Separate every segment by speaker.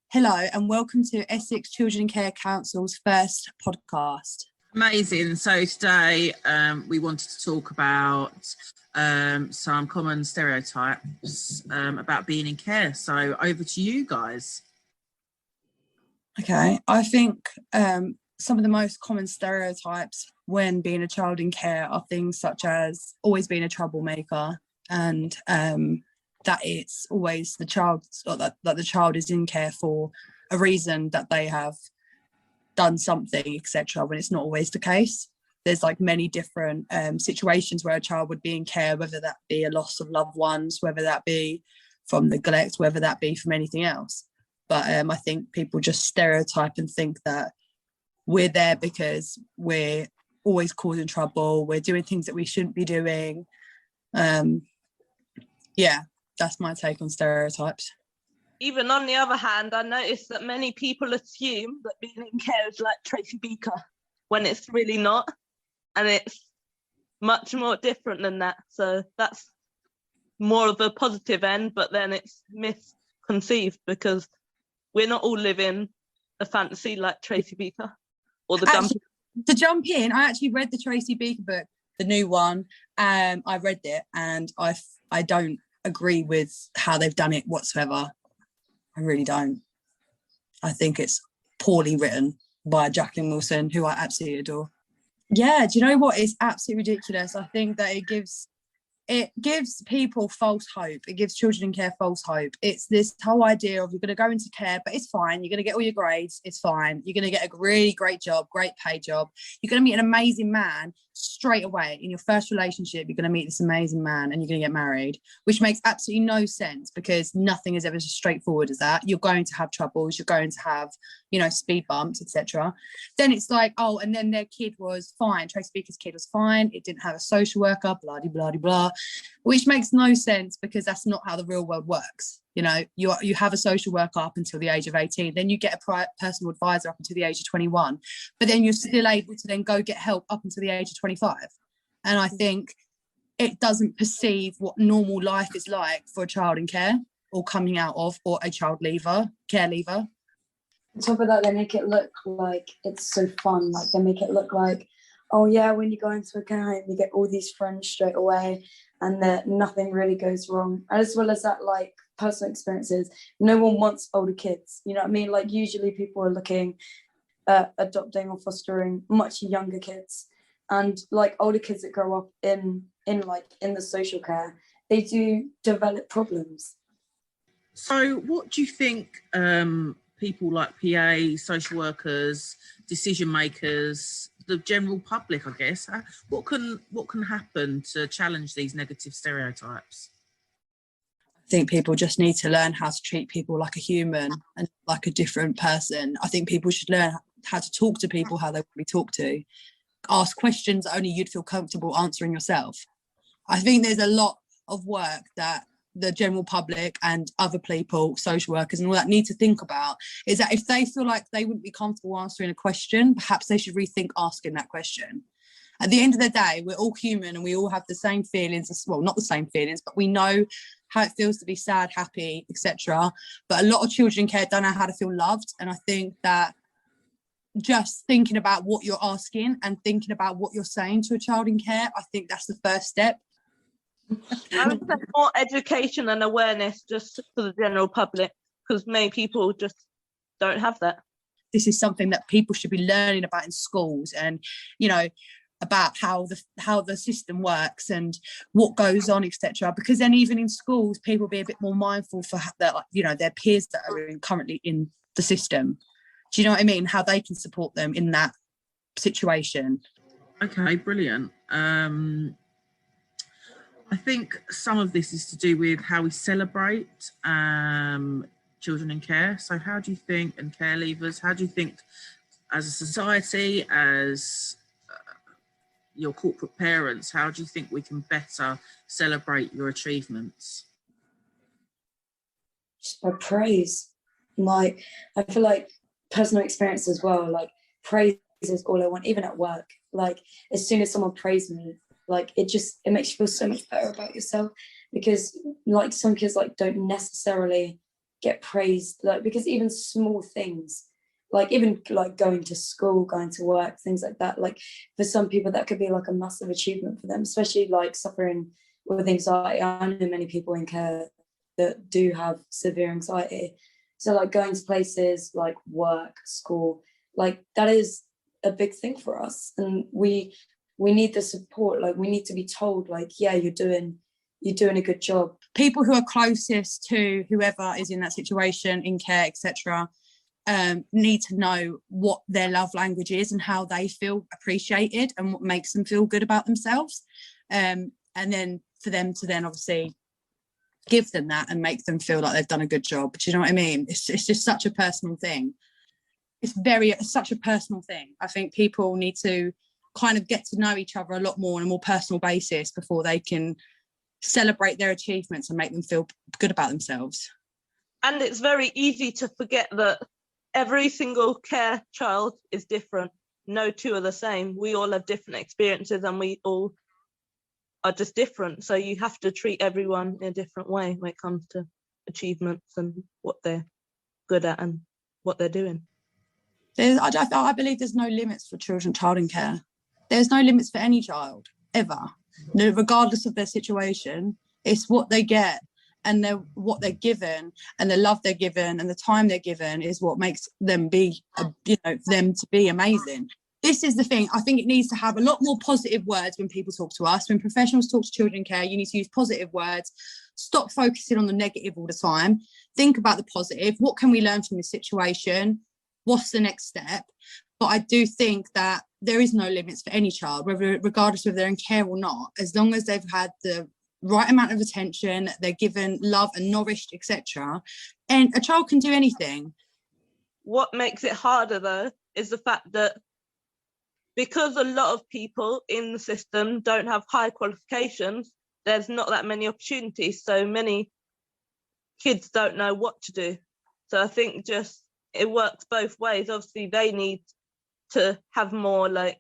Speaker 1: Hello and welcome to Essex Children and Care Council's first podcast.
Speaker 2: Amazing. So today we wanted to talk about some common stereotypes about being in care. So over to you guys.
Speaker 1: Okay, I think some of the most common stereotypes when being a child in care are things such as always being a troublemaker and that it's always the child, or that the child is in care for a reason, that they have done something, etc., when it's not always the case. There's like many different situations where a child would be in care, whether that be a loss of loved ones, whether that be from neglect, whether that be from anything else. But I think people just stereotype and think that we're there because we're always causing trouble, we're doing things that we shouldn't be doing. Yeah, that's my take on stereotypes.
Speaker 3: Even on the other hand, I noticed that many people assume that being in care is like Tracy Beaker, when it's really not. And it's much more different than that. So that's more of a positive end, but then it's misconceived because we're not all living a fantasy like Tracy Beaker or the
Speaker 1: actually, to jump in, I actually read the Tracy Beaker book, the new one. I read it and I don't agree with how they've done it whatsoever. I really don't. I think it's poorly written by Jacqueline Wilson, who I absolutely adore. Yeah, do you know what? It's absolutely ridiculous. I think that it gives people false hope. It gives children in care false hope. It's this whole idea of you're going to go into care, but it's fine. You're going to get all your grades. It's fine. You're going to get a really great job, great paid job. You're going to meet an amazing man straight away in your first relationship. You're going to meet this amazing man and you're going to get married, which makes absolutely no sense because nothing is ever as straightforward as that. You're going to have troubles. You're going to have, speed bumps, etc. Then it's like, oh, and then their kid was fine. Tracy Beaker's kid was fine. It didn't have a social worker, blah, blah, blah, blah, which makes no sense because that's not how the real world works. You have a social worker up until the age of 18, then you get a personal advisor up until the age of 21, but then you're still able to then go get help up until the age of 25. And I think it doesn't perceive what normal life is like for a child in care or coming out of, or a care leaver.
Speaker 4: On top of that, they make it look like it's so fun. Like they make it look like, oh yeah, when you go into a care home, you get all these friends straight away and that nothing really goes wrong. As well as that, like personal experiences, no one wants older kids. You know what I mean? Like usually people are looking at adopting or fostering much younger kids. And like older kids that grow up in the social care, they do develop problems.
Speaker 2: So what do you think people like PA, social workers, decision makers, the general public, I guess, what can happen to challenge these negative stereotypes?
Speaker 1: I think people just need to learn how to treat people like a human and like a different person. I think people should learn how to talk to people how they want to be talked to. Ask questions that only you'd feel comfortable answering yourself. I think there's a lot of work that the general public and other people, social workers and all that, need to think about, is that if they feel like they wouldn't be comfortable answering a question, perhaps they should rethink asking that question. At the end of the day, we're all human and we all have the same feelings, well, not the same feelings, but we know how it feels to be sad, happy, etc. But a lot of children in care don't know how to feel loved. And I think that just thinking about what you're asking and thinking about what you're saying to a child in care, I think that's the first step.
Speaker 3: I would say more education and awareness just for the general public, because many people just don't have that.
Speaker 1: This is something that people should be learning about in schools, and about how the system works and what goes on, etc. Because then even in schools, people be a bit more mindful for their peers that are currently in the system. Do you know what I mean? How they can support them in that situation.
Speaker 2: Okay, brilliant. I think some of this is to do with how we celebrate children in care. So how do you think, and care leavers, how do you think as a society, as your corporate parents, how do you think we can better celebrate your achievements?
Speaker 4: Just by praise. Like, I feel like personal experience as well, like praise is all I want, even at work. Like as soon as someone praises me, like it makes you feel so much better about yourself, because like some kids like don't necessarily get praised, like, because even small things, like even like going to school, going to work, things like that, like for some people that could be like a massive achievement for them, especially like suffering with anxiety. I know many people in care that do have severe anxiety, so like going to places like work, school, like that is a big thing for us, and we need the support. Like we need to be told, like, yeah, you're doing a good job.
Speaker 1: People who are closest to whoever is in that situation, in care, etc., need to know what their love language is and how they feel appreciated and what makes them feel good about themselves, and then for them to then obviously give them that and make them feel like they've done a good job. Do you know what I mean? It's just such a personal thing. It's such a personal thing. I think people need to kind of get to know each other a lot more on a more personal basis before they can celebrate their achievements and make them feel good about themselves.
Speaker 3: And it's very easy to forget that every single care child is different. No two are the same. We all have different experiences and we all are just different. So you have to treat everyone in a different way when it comes to achievements and what they're good at and what they're doing.
Speaker 1: I believe there's no limits for child in care. There's no limits for any child, ever. No, regardless of their situation, it's what they get and what they're given and the love they're given and the time they're given is what makes them be, them to be amazing. This is the thing. I think it needs to have a lot more positive words when people talk to us. When professionals talk to children in care, you need to use positive words. Stop focusing on the negative all the time. Think about the positive. What can we learn from this situation? What's the next step? But I do think that there is no limits for any child, regardless of if they're in care or not, as long as they've had the right amount of attention, they're given love and nourished, etc. And a child can do anything.
Speaker 3: What makes it harder, though, is the fact that because a lot of people in the system don't have high qualifications, there's not that many opportunities. So many kids don't know what to do. So I think just it works both ways. Obviously, they need to have more, like,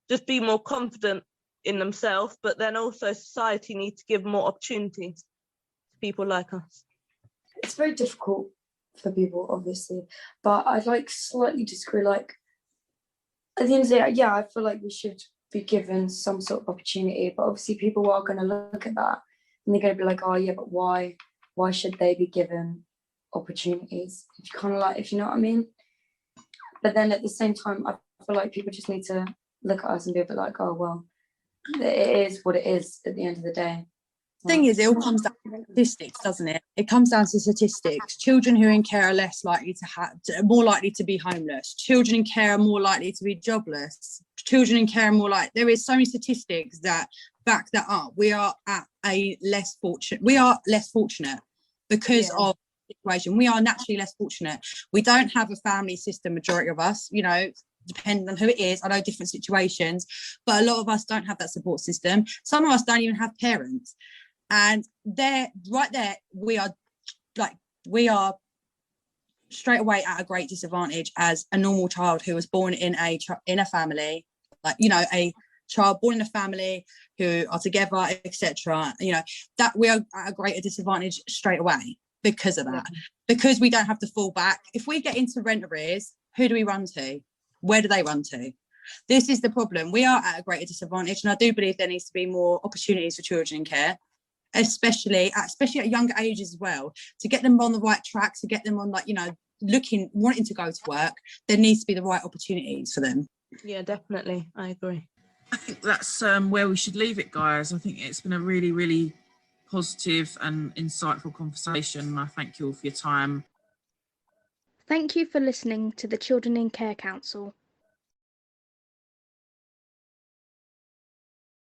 Speaker 3: just be more confident in themselves, but then also society needs to give more opportunities to people like us.
Speaker 4: It's very difficult for people, obviously, but I'd like slightly disagree. Like, at the end of the day, yeah, I feel like we should be given some sort of opportunity, but obviously people are going to look at that and they're going to be like, oh yeah, but why should they be given opportunities? If you kind of like, if you know what I mean. But then at the same time, I feel like people just need to look at us and be a bit like, oh well, it is what it is at the end of the day.
Speaker 1: The thing is, it all comes down to statistics, doesn't it? It comes down to statistics. Children who are in care are less likely more likely to be homeless. Children in care are more likely to be jobless. Children in care are more like, there is so many statistics that back that up. We are less fortunate because of the situation. We are naturally less fortunate. We don't have a family system, majority of us, depending on who it is. I know different situations, but a lot of us don't have that support system. Some of us don't even have parents. And we are straight away at a great disadvantage as a normal child who was born in a family, a child born in a family who are together, etc. That we are at a greater disadvantage straight away because of that, because we don't have to fall back. If we get into rent arrears, who do we run to? Where do they run to? This is the problem. We are at a greater disadvantage, and I do believe there needs to be more opportunities for children in care, especially at younger ages as well, to get them on the right track, to get them on wanting to go to work. There needs to be the right opportunities for them.
Speaker 3: Yeah, definitely. I agree.
Speaker 2: I think that's where we should leave it, guys. I think it's been a really, really positive and insightful conversation. I thank you all for your time.
Speaker 5: Thank you for listening to the Children in Care Council.